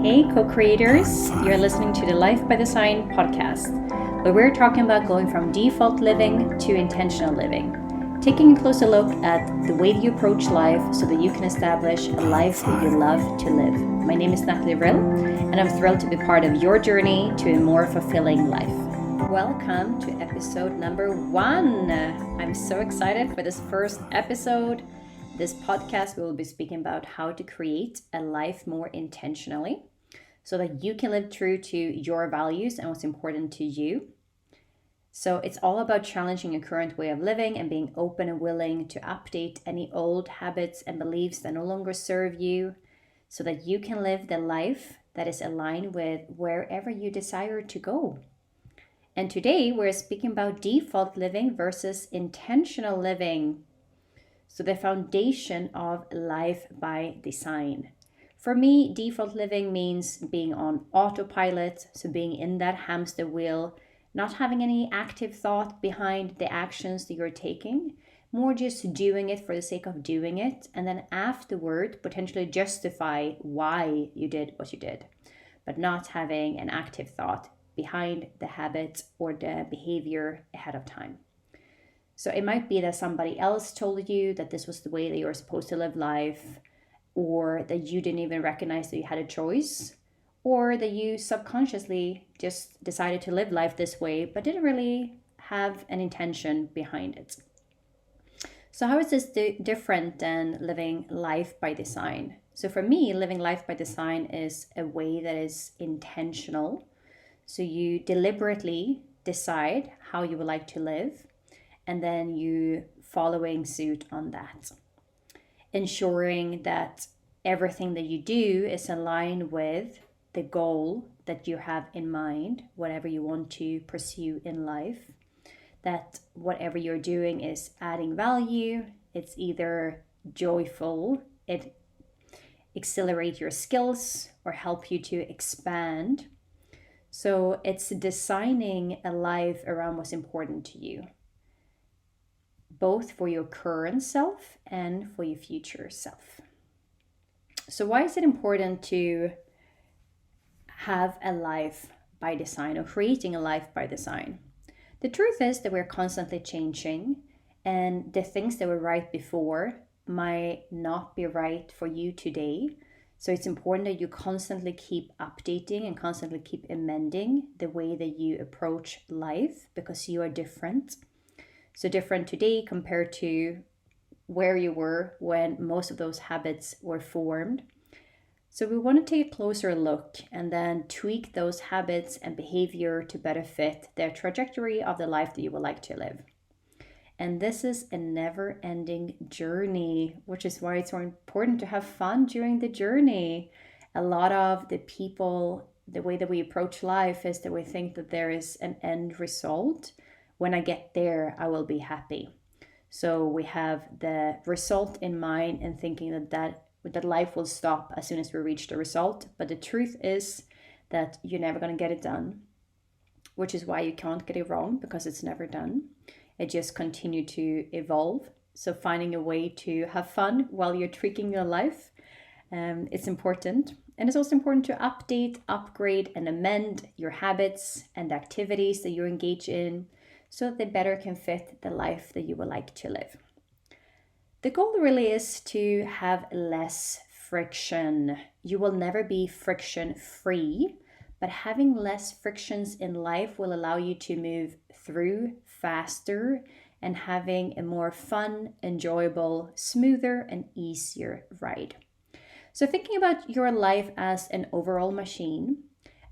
Hey, co-creators, you're listening to the Life by Design podcast, where we're talking about going from default living to intentional living, taking a closer look at the way you approach life so that you can establish a life that you love to live. My name is Natalie Vrill, and I'm thrilled to be part of your journey to a more fulfilling life. Welcome to episode number 1. I'm so excited for this first episode. This podcast, we will be speaking about how to create a life more intentionally so that you can live true to your values and what's important to you. So it's all about challenging your current way of living and being open and willing to update any old habits and beliefs that no longer serve you so that you can live the life that is aligned with wherever you desire to go. And today we're speaking about default living versus intentional living. So the foundation of life by design. For me, default living means being on autopilot, so being in that hamster wheel, not having any active thought behind the actions that you're taking, more just doing it for the sake of doing it, and then afterward potentially justify why you did what you did, but not having an active thought behind the habit or the behavior ahead of time. So it might be that somebody else told you that this was the way that you're supposed to live life, or that you didn't even recognize that you had a choice, or that you subconsciously just decided to live life this way, but didn't really have an intention behind it. So how is this different than living life by design? So for me, living life by design is a way that is intentional. So you deliberately decide how you would like to live, and then you following suit on that, ensuring that everything that you do is aligned with the goal that you have in mind, whatever you want to pursue in life, that whatever you're doing is adding value, it's either joyful, it accelerates your skills or help you to expand. So it's designing a life around what's important to you, both for your current self and for your future self. So why is it important to have a life by design or creating a life by design? The truth is that we're constantly changing, and the things that were right before might not be right for you today. So it's important that you constantly keep updating and constantly keep amending the way that you approach life, because you are different. So different today compared to where you were when most of those habits were formed. So we want to take a closer look and then tweak those habits and behavior to better fit the trajectory of the life that you would like to live. And this is a never-ending journey, which is why it's so important to have fun during the journey. A lot of the people, the way that we approach life is that we think that there is an end result. When I get there, I will be happy. So we have the result in mind and thinking that life will stop as soon as we reach the result. But the truth is that you're never going to get it done, which is why you can't get it wrong, because it's never done. It just continues to evolve. So finding a way to have fun while you're tweaking your life, it's important. And it's also important to update, upgrade, and amend your habits and activities that you engage in, so that they better can fit the life that you would like to live. The goal really is to have less friction. You will never be friction-free, but having less frictions in life will allow you to move through faster and having a more fun, enjoyable, smoother, and easier ride. So thinking about your life as an overall machine,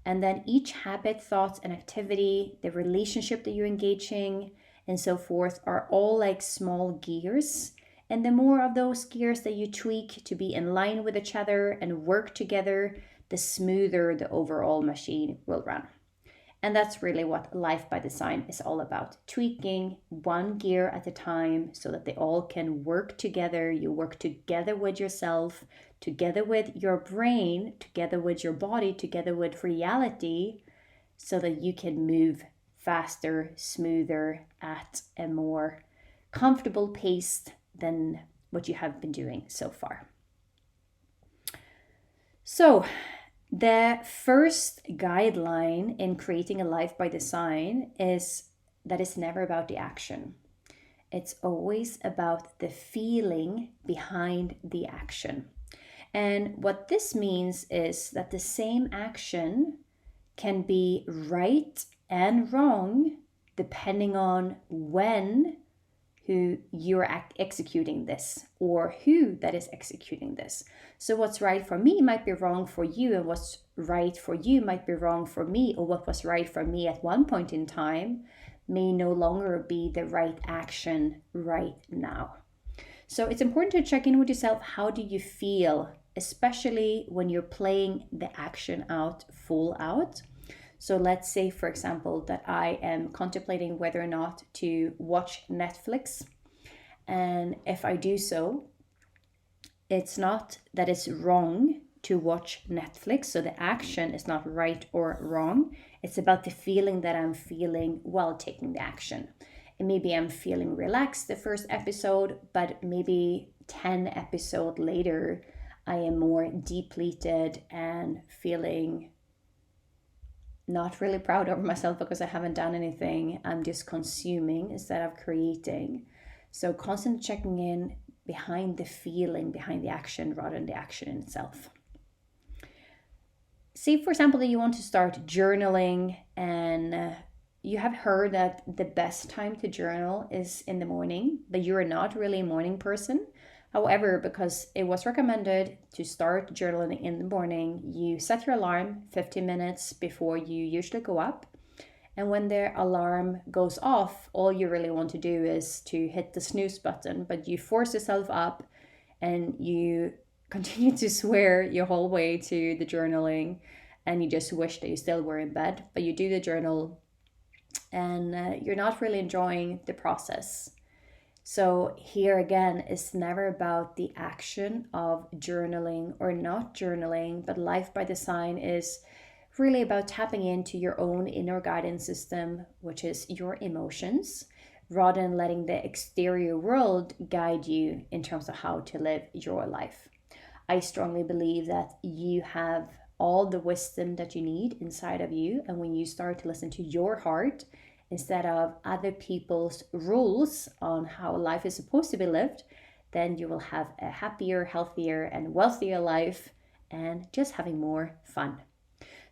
and then each habit, thought, and activity, the relationship that you're engaging, and so forth, are all like small gears. And the more of those gears that you tweak to be in line with each other and work together, the smoother the overall machine will run. And that's really what life by design is all about. Tweaking one gear at a time so that they all can work together. You work together with yourself, together with your brain, together with your body, together with reality, so that you can move faster, smoother, at a more comfortable pace than what you have been doing so far. So The first guideline in creating a life by design is that it's never about the action. It's always about the feeling behind the action. And what this means is that the same action can be right and wrong depending on when who you're executing this or who that is executing this. So what's right for me might be wrong for you, and what's right for you might be wrong for me, or what was right for me at one point in time may no longer be the right action right now. So it's important to check in with yourself. How do you feel, especially when you're playing the action out full out? So let's say, for example, that I am contemplating whether or not to watch Netflix. And if I do so, it's not that it's wrong to watch Netflix. So the action is not right or wrong. It's about the feeling that I'm feeling while taking the action. And maybe I'm feeling relaxed the first episode, but maybe 10 episodes later, I am more depleted and feeling not really proud of myself because I haven't done anything. I'm just consuming instead of creating. So constantly checking in behind the feeling, behind the action rather than the action in itself. Say, for example, that you want to start journaling and you have heard that the best time to journal is in the morning, but you're not really a morning person. However, because it was recommended to start journaling in the morning, you set your alarm 15 minutes before you usually go up. And when the alarm goes off, all you really want to do is to hit the snooze button, but you force yourself up and you continue to swear your whole way to the journaling, and you just wish that you still were in bed, but you do the journal and you're not really enjoying the process. So here again, it's never about the action of journaling or not journaling, but life by design is really about tapping into your own inner guidance system, which is your emotions, rather than letting the exterior world guide you in terms of how to live your life. I strongly believe that you have all the wisdom that you need inside of you, and when you start to listen to your heart, instead of other people's rules on how life is supposed to be lived, then you will have a happier, healthier, and wealthier life and just having more fun.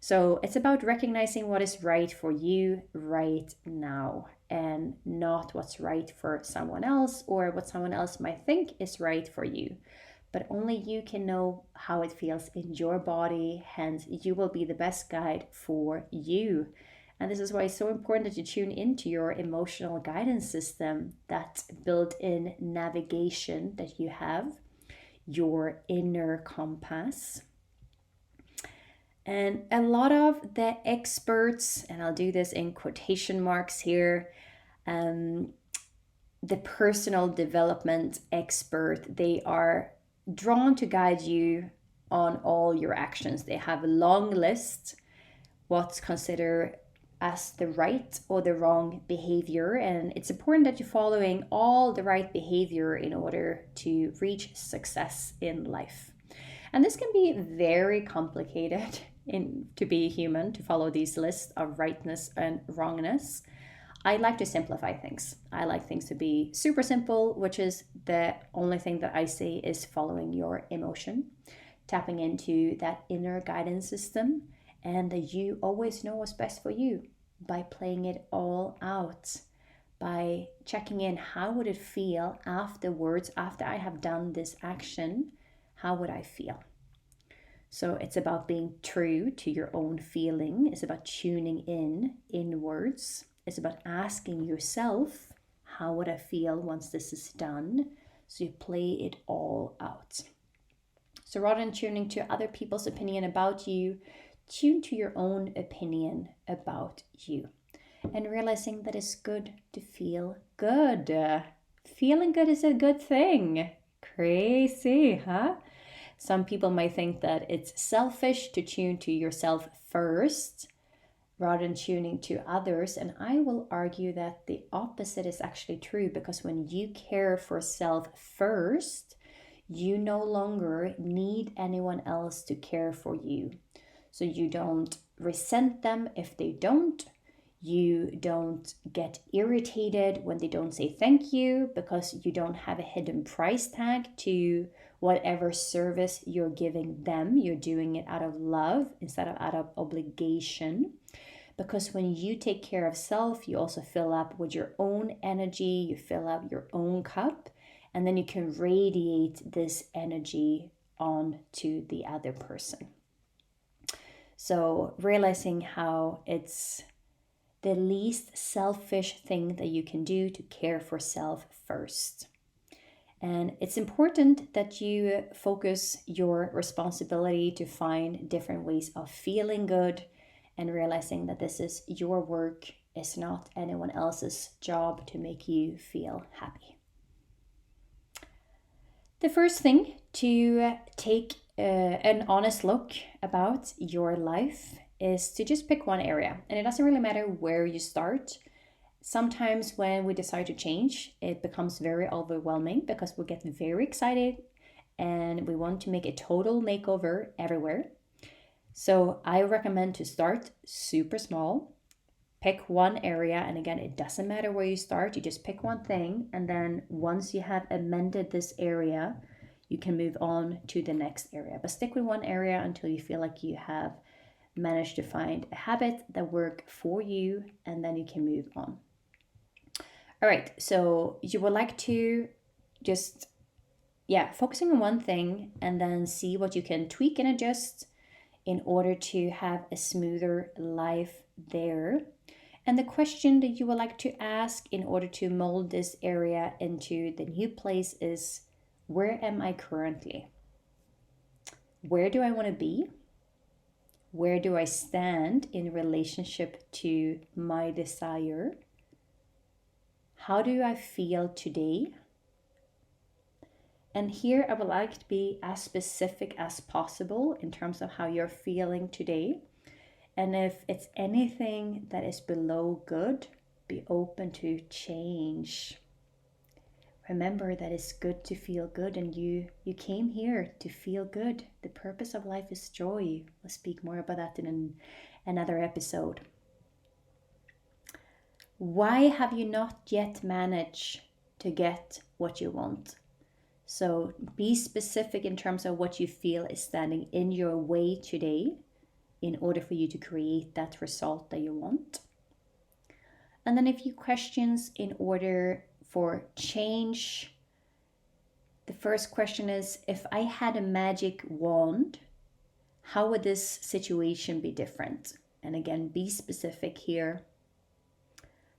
So it's about recognizing what is right for you right now and not what's right for someone else or what someone else might think is right for you. But only you can know how it feels in your body, hence you will be the best guide for you. And this is why it's so important that you tune into your emotional guidance system, that built-in navigation that you have, your inner compass. And a lot of the experts, and I'll do this in quotation marks here, the personal development expert, they are drawn to guide you on all your actions. They have a long list, what's considered as the right or the wrong behavior, and it's important that you're following all the right behavior in order to reach success in life. And this can be very complicated to be human, to follow these lists of rightness and wrongness. I like to simplify things. I like things to be super simple, which is the only thing that I say is following your emotion, tapping into that inner guidance system, and that you always know what's best for you by playing it all out, by checking in, how would it feel afterwards, after I have done this action, how would I feel? So it's about being true to your own feeling. It's about tuning in inwards. It's about asking yourself, how would I feel once this is done? So you play it all out. So rather than tuning to other people's opinion about you, tune to your own opinion about you. And realizing that it's good to feel good. Feeling good is a good thing. Crazy, huh? Some people might think that it's selfish to tune to yourself first rather than tuning to others. And I will argue that the opposite is actually true, because when you care for self first, you no longer need anyone else to care for you. So you don't resent them if they don't. You don't get irritated when they don't say thank you, because you don't have a hidden price tag to whatever service you're giving them. You're doing it out of love instead of out of obligation. Because when you take care of self, you also fill up with your own energy, you fill up your own cup, and then you can radiate this energy on to the other person. So realizing how it's the least selfish thing that you can do to care for self first. And it's important that you focus your responsibility to find different ways of feeling good and realizing that this is your work, is not anyone else's job to make you feel happy. The first thing to take an honest look about your life is to just pick one area. And it doesn't really matter where you start. Sometimes when we decide to change, it becomes very overwhelming because we get very excited and we want to make a total makeover everywhere. So I recommend to start super small. Pick one area, and again, it doesn't matter where you start, you just pick one thing, and then once you have amended this area, you can move on to the next area. But stick with one area until you feel like you have managed to find a habit that works for you, and then you can move on. All right, so you would like to just, focusing on one thing and then see what you can tweak and adjust in order to have a smoother life there. And the question that you would like to ask in order to mold this area into the new place is, where am I currently? Where do I want to be? Where do I stand in relationship to my desire? How do I feel today? And here I would like to be as specific as possible in terms of how you're feeling today. And if it's anything that is below good, be open to change. Remember that it's good to feel good, and you came here to feel good. The purpose of life is joy. We'll speak more about that in another episode. Why have you not yet managed to get what you want? So be specific in terms of what you feel is standing in your way today in order for you to create that result that you want. And then a few questions in order for change. The first question is, if I had a magic wand, how would this situation be different? And again, be specific here.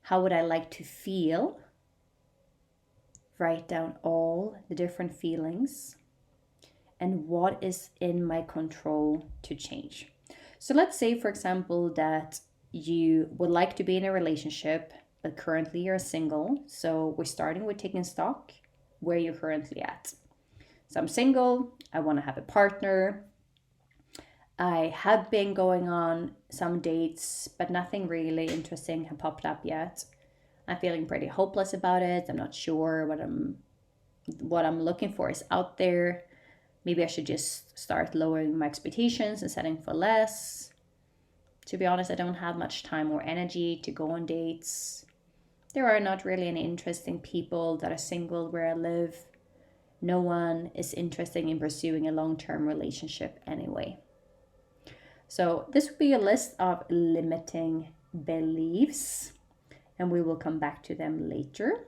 How would I like to feel? Write down all the different feelings. And what is in my control to change? So let's say, for example, that you would like to be in a relationship, but currently you're single. So we're starting with taking stock where you're currently at. So I'm single, I want to have a partner. I have been going on some dates, but nothing really interesting had popped up yet. I'm feeling pretty hopeless about it. I'm not sure what I'm looking for is out there. Maybe I should just start lowering my expectations and setting for less. To be honest, I don't have much time or energy to go on dates. There are not really any interesting people that are single where I live. No one is interested in pursuing a long-term relationship anyway. So this would be a list of limiting beliefs, and we will come back to them later.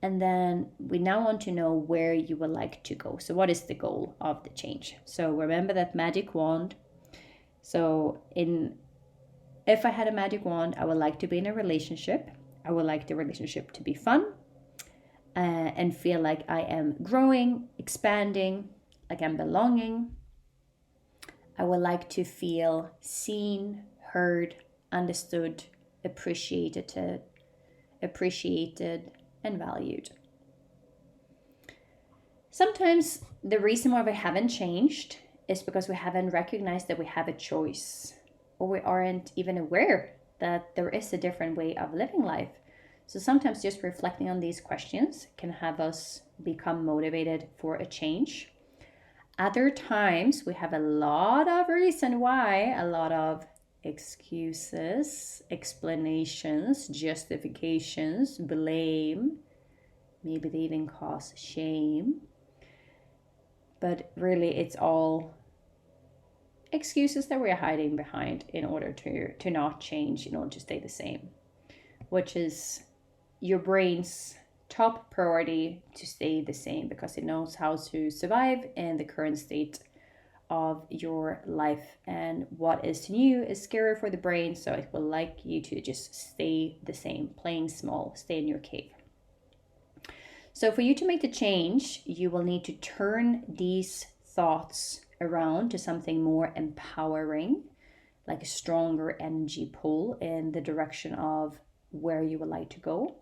And then we now want to know where you would like to go. So what is the goal of the change? So remember that magic wand. So if I had a magic wand, I would like to be in a relationship. I would like the relationship to be fun and feel like I am growing, expanding, like I'm belonging. I would like to feel seen, heard, understood, appreciated, and valued. Sometimes the reason why we haven't changed is because we haven't recognized that we have a choice, or we aren't even aware that there is a different way of living life. So sometimes just reflecting on these questions can have us become motivated for a change. Other times we have a lot of reason why, a lot of excuses, explanations, justifications, blame. Maybe they even cause shame. But really, it's all excuses that we're hiding behind in order to not change, in order to stay the same, which is your brain's top priority to stay the same because it knows how to survive in the current state of your life. And what is new is scary for the brain, so it will like you to just stay the same, playing small, stay in your cave. So for you to make the change, you will need to turn these thoughts around to something more empowering, like a stronger energy pull in the direction of where you would like to go.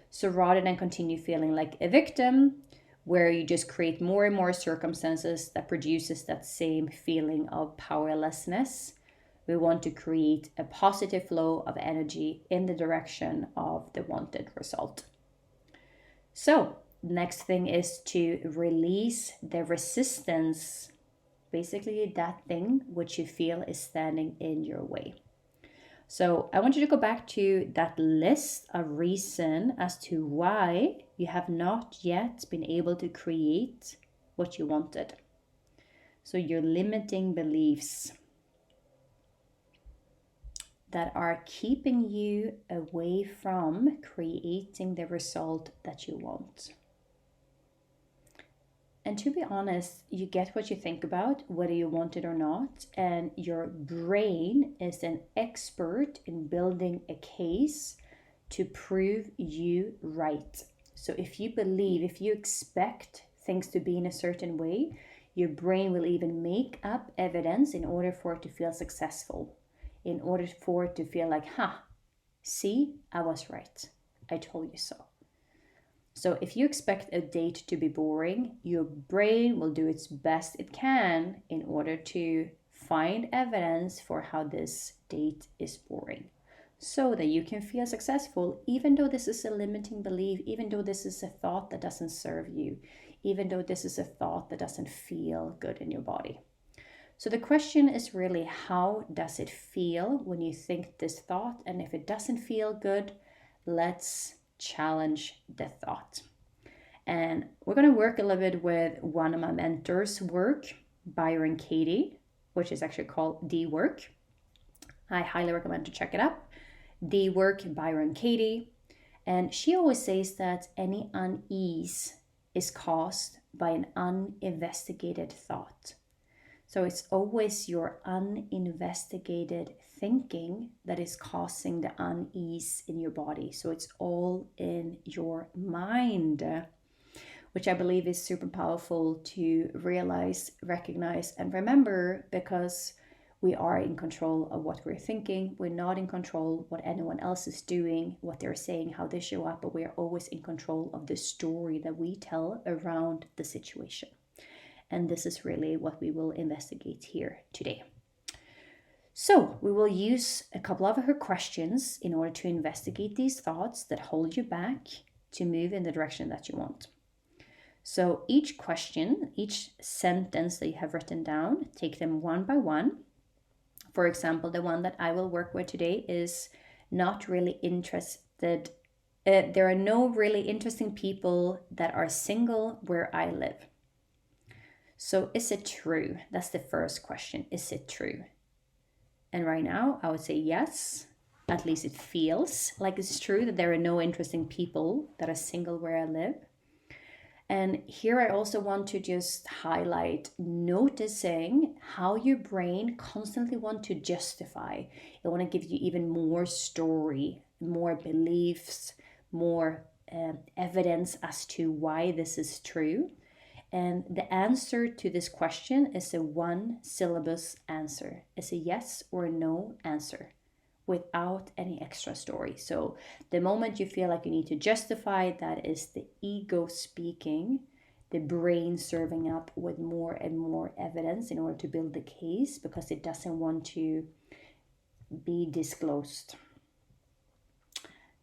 So rather than continue feeling like a victim, where you just create more and more circumstances that produces that same feeling of powerlessness, we want to create a positive flow of energy in the direction of the wanted result. So next thing is to release the resistance, basically that thing which you feel is standing in your way. So I want you to go back to that list of reason as to why you have not yet been able to create what you wanted. So your limiting beliefs that are keeping you away from creating the result that you want. And to be honest, you get what you think about, whether you want it or not. And your brain is an expert in building a case to prove you right. So if you believe, if you expect things to be in a certain way, your brain will even make up evidence in order for it to feel successful, in order for it to feel like, see, I was right. I told you so. So if you expect a date to be boring, your brain will do its best it can in order to find evidence for how this date is boring, so that you can feel successful, even though this is a limiting belief, even though this is a thought that doesn't serve you, even though this is a thought that doesn't feel good in your body. So the question is really, how does it feel when you think this thought? And if it doesn't feel good, let's challenge the thought. And we're going to work a little bit with one of my mentors' work, Byron Katie, which is actually called The Work. I highly recommend to check it out. The Work, Byron Katie. And she always says that any unease is caused by an uninvestigated thought. So it's always your uninvestigated thinking that is causing the unease in your body. So it's all in your mind, which I believe is super powerful to realize, recognize, and remember, because we are in control of what we're thinking. We're not in control of what anyone else is doing, what they're saying, how they show up, but we are always in control of the story that we tell around the situation. And this is really what we will investigate here today. So we will use a couple of her questions in order to investigate these thoughts that hold you back to move in the direction that you want. So each question, each sentence that you have written down, take them one by one. For example, the one that I will work with today is not really interested. There are no really interesting people that are single where I live. So is it true? That's the first question. Is it true? And right now, I would say yes. At least it feels like it's true that there are no interesting people that are single where I live. And here I also want to just highlight noticing how your brain constantly wants to justify. It want to give you even more story, more beliefs, more evidence as to why this is true. And the answer to this question is a one syllabus answer. It's a yes or a no answer without any extra story. So the moment you feel like you need to justify, that is the ego speaking, the brain serving up with more and more evidence in order to build the case, because it doesn't want to be disclosed.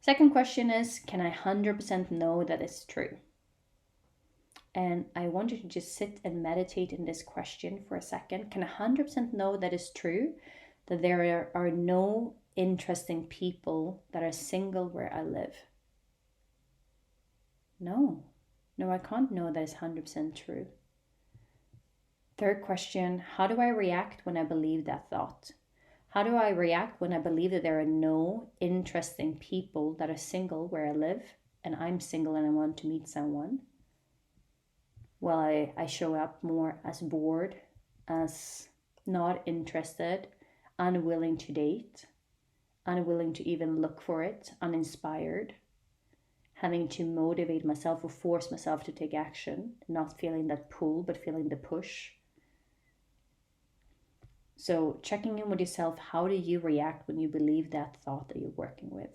Second question is, can I 100% know that it's true? And I want you to just sit and meditate in this question for a second. Can 100% know that is true? That there are no interesting people that are single where I live? No. No, I can't know that is 100% true. Third question, how do I react when I believe that thought? How do I react when I believe that there are no interesting people that are single where I live and I'm single and I want to meet someone? Well, I show up more as bored, as not interested, unwilling to date, unwilling to even look for it, uninspired, having to motivate myself or force myself to take action, not feeling that pull, but feeling the push. So checking in with yourself, how do you react when you believe that thought that you're working with?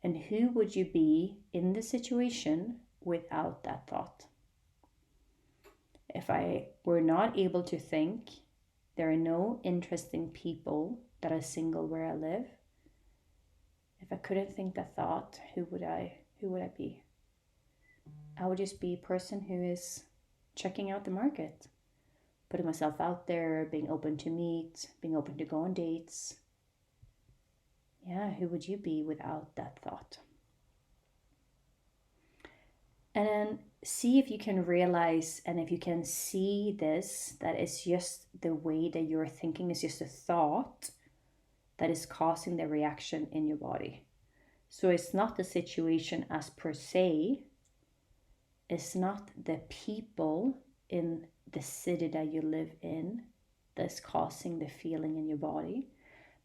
And who would you be in the situation without that thought? If I were not able to think, there are no interesting people that are single where I live. If I couldn't think that thought, who would I be? I would just be a person who is checking out the market, putting myself out there, being open to meet, being open to go on dates. Yeah, who would you be without that thought? And then see if you can realize and if you can see this, that it's just the way that you're thinking is just a thought that is causing the reaction in your body. So it's not the situation as per se, it's not the people in the city that you live in that's causing the feeling in your body,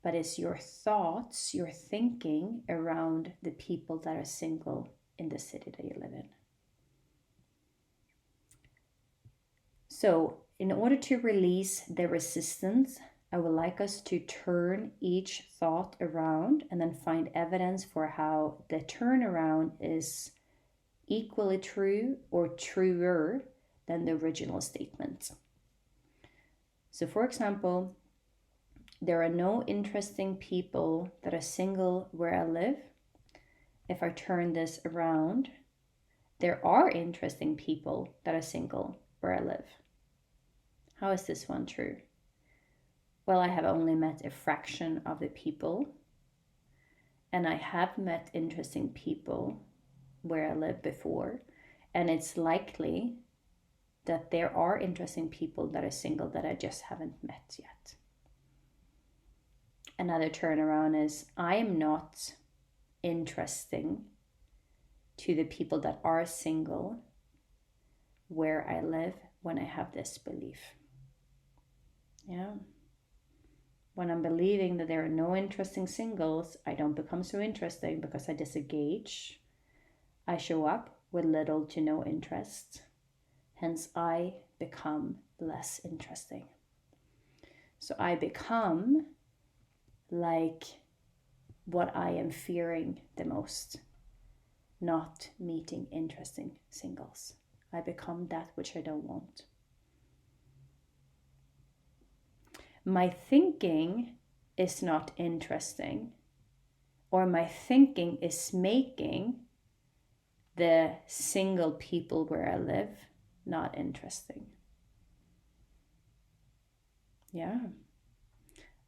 but it's your thoughts, your thinking around the people that are single in the city that you live in. So in order to release the resistance, I would like us to turn each thought around and then find evidence for how the turnaround is equally true or truer than the original statement. So for example, there are no interesting people that are single where I live. If I turn this around, there are interesting people that are single where I live. How is this one true? Well, I have only met a fraction of the people, and I have met interesting people where I live before, and it's likely that there are interesting people that are single that I just haven't met yet. Another turnaround is I am not interesting to the people that are single where I live when I have this belief. Yeah. When I'm believing that there are no interesting singles, I don't become so interesting because I disengage. I show up with little to no interest. Hence, I become less interesting. So I become like what I am fearing the most, not meeting interesting singles. I become that which I don't want. My thinking is not interesting, or my thinking is making the single people where I live not interesting. Yeah,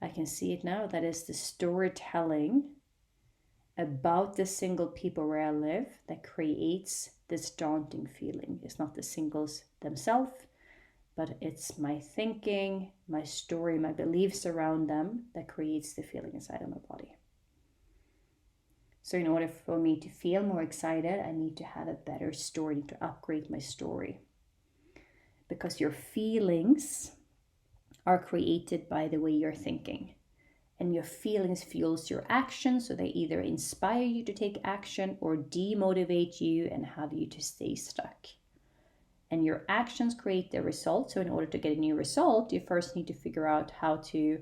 I can see it now. That is the storytelling about the single people where I live that creates this daunting feeling. It's not the singles themselves, but it's my thinking, my story, my beliefs around them that creates the feeling inside of my body. So in order for me to feel more excited, I need to have a better story, to upgrade my story. Because your feelings are created by the way you're thinking. And your feelings fuels your action, so they either inspire you to take action or demotivate you and have you to stay stuck. And your actions create the result. So in order to get a new result, you first need to figure out how to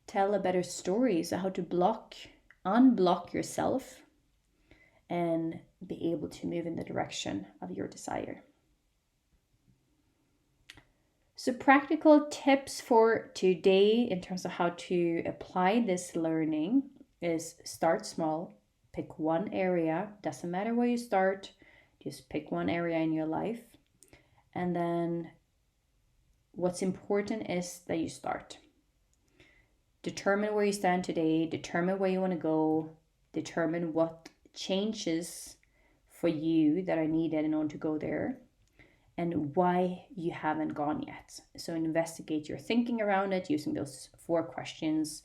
tell a better story. So how to unblock yourself and be able to move in the direction of your desire. So practical tips for today in terms of how to apply this learning is start small, pick one area, doesn't matter where you start. Just pick one area in your life. And then what's important is that you start. Determine where you stand today, determine where you want to go, determine what changes for you that are needed in order to go there, and why you haven't gone yet. So investigate your thinking around it using those 4 questions.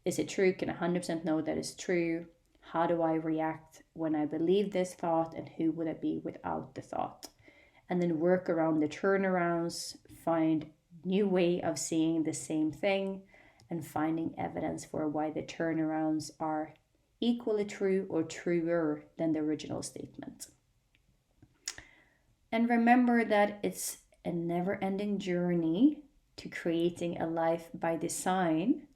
Is it true? Can I 100% know that it's true? How do I react when I believe this thought, and who would I be without the thought? And then work around the turnarounds, find new way of seeing the same thing, and finding evidence for why the turnarounds are equally true or truer than the original statement. And remember that it's a never-ending journey to creating a life by design.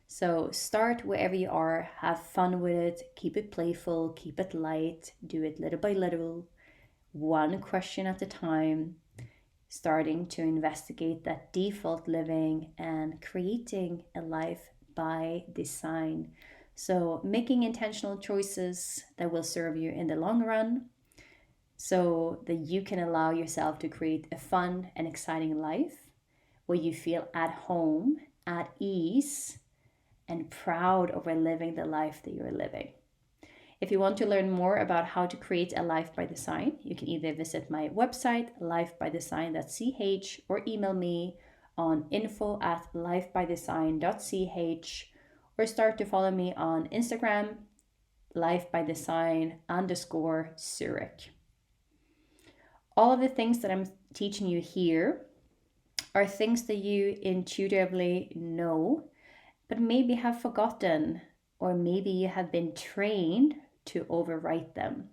So start wherever you are, have fun with it, keep it playful, keep it light, do it little by little, one question at a time, starting to investigate that default living and creating a life by design. So making intentional choices that will serve you in the long run, so that you can allow yourself to create a fun and exciting life where you feel at home, at ease, and proud over living the life that you're living. If you want to learn more about how to create a life by design, you can either visit my website, lifebydesign.ch, or email me on info@lifebydesign.ch, or start to follow me on Instagram, lifebydesign_Zurich. All of the things that I'm teaching you here are things that you intuitively know, but maybe have forgotten, or maybe you have been trained to overwrite them.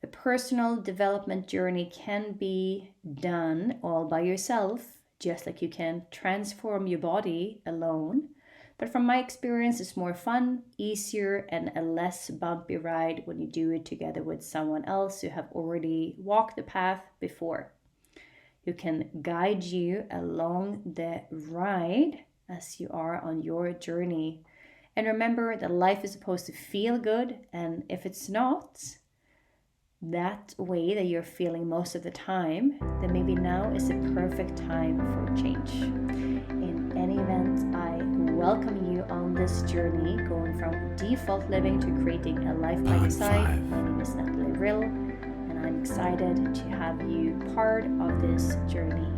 The personal development journey can be done all by yourself, just like you can transform your body alone. But from my experience, it's more fun, easier, and a less bumpy ride when you do it together with someone else who have already walked the path before, who can guide you along the ride as you are on your journey. And remember that life is supposed to feel good, and if it's not that way that you're feeling most of the time, then maybe now is the perfect time for change. In any event, I welcome you on this journey going from default living to creating a life by design. My name is Natalie Rill, and I'm excited to have you part of this journey.